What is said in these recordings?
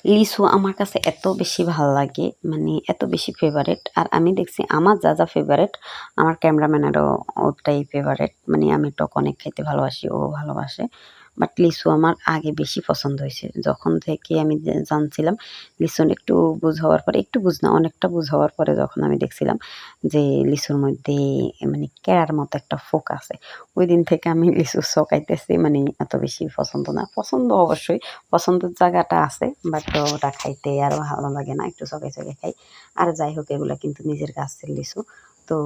লিচু আমার কাছে এত বেশি ভাল লাগে, মানে এত বেশি ফেভারেট। আর আমি দেখছি আমার যা যা ফেভারেট আমার ক্যামেরাম্যানেরও ওটাই ফেভারেট। মানে আমি টক অনেক খাইতে ভালোবাসি, ও ভালোবাসে। বাট লিচু আমার আগে বেশি পছন্দ হয়েছে। যখন থেকে আমি জানছিলাম লিচু একটু বুঝ হওয়ার পরে, একটু বুঝ না অনেকটা বুঝ হওয়ার পরে যখন আমি দেখছিলাম যে লিচুর মধ্যে মানে কেরার মতো একটা ফোক আছে, ওই দিন থেকে আমি লিচু চকাইতেছি। মানে এত বেশি পছন্দ না, পছন্দ অবশ্যই পছন্দের জায়গাটা আছে, বাট ওটা খাইতে আরও ভালো লাগে না, একটু চকে চকে খাই। আর যাই হোক এগুলো কিন্তু নিজের গাছের লিচু। তো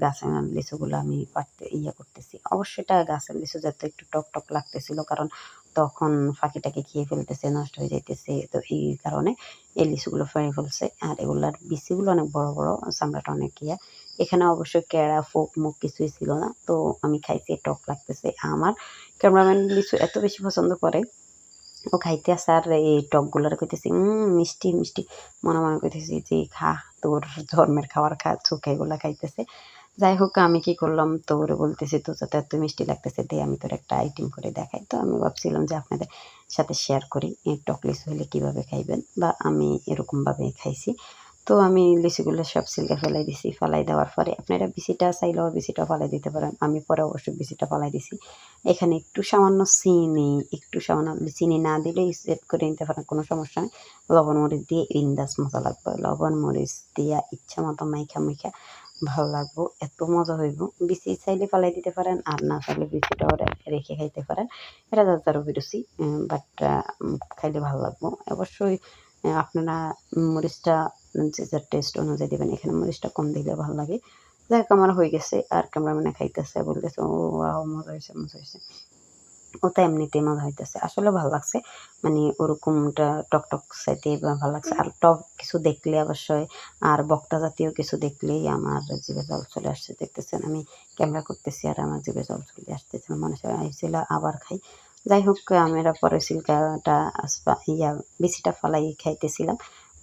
গাছের লিচুগুলো আমি পাড়তে করতেছি। অবশ্যই এটা গাছের লিচু যাতে একটু টক টক লাগতেছিল, কারণ তখন ফাঁকিটাকে খেয়ে ফেলতেছে, নষ্ট হয়ে যাইতেছে। তো এই কারণে এই লিচুগুলো ফেড়ে ফেলছে। আর এগুলার বিচিগুলো অনেক বড় বড়, চামড়াটা অনেক ইয়া। এখানে অবশ্যই কেড়া ফোক মুখ কিছুই ছিল না। তো আমি খাইছি, টক লাগতেছে। আমার ক্যামেরাম্যান লিচু এত বেশি পছন্দ করে, ও খাইতে আসে আর এই টকগুলার কইতেছি মিষ্টি মিষ্টি, মনে মনে কইতেছি যে খা, তোর ধর্মের খাবার খা, চোখে এগুলা খাইতেছে। যাই হোক আমি কি করলাম, তো ওরে বলতেছি তোর যাতে এত মিষ্টি লাগতেছে দে আমি তোর একটা আইটেম করে দেখাই। তো আমি ভাবছিলাম যে আপনাদের সাথে শেয়ার করি টক লিচু হলে কীভাবে খাইবেন, বা আমি এরকমভাবে খাইছি। তো আমি লিচুগুলো সব ছিলকা ফেলাই দিছি। ফেলাই দেওয়ার পরে আপনারা বিচিটা চাইলেও বিচিটা ফালাই দিতে পারেন। আমি পরে অবশ্যই বিচিটা ফালাই দিছি। এখানে একটু সামান্য চিনি, একটু সামান্য চিনি না দিলেই সেট করে নিতে পারেন, কোনো সমস্যা নেই। লবণ মরিচ দিয়ে ইন্দাজ মজা লাগবে। লবণ মরিচ দিয়া ইচ্ছা মতো মাইখা মাইখা ভালো লাগবো। এত মজা হইব। বিচি চাইলে ফালাই দিতে পারেন, আর না চাইলে বিচিটাও রেখে খাইতে পারেন। এটা যার যার অভিরুচি। বাট খাইলে ভালো লাগবো। অবশ্যই আপনারা মরিচটা যে যার টেস্ট অনুযায়ী দিবেন। এখানে মরিচটা কম দিলে ভালো লাগে। যাই হোক আমার হয়ে গেছে। আর ক্যামেরাম্যানে খাইতেছে, বলতেছে, "ও ওয়াও মজা হইছে, মজা হইছে।" ও তো এমনিতেই মজা হইতেছে। আসলেও ভালো লাগছে। মানে ওরকমটা টকটক চাইতে ভালো লাগছে। আর টক কিছু দেখলে অবশ্যই, আর বক্তা জাতীয় কিছু দেখলেই আমার জিভে জল চলে আসছে। দেখতেছেন আমি ক্যামেরা করতেছি আর আমার জিভে জল চলে আসতেছে। মনে হইছিল আবার খাই। যাই হোক আমরা পরে সিল্কাটা বিচিটা ফালাই খাইতেছিলাম।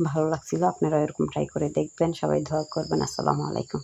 ভালো লাগছিল। আপনারাও এরকম ট্রাই করে দেখবেন। সবাই দোয়া করবেন। আসসালামু আলাইকুম।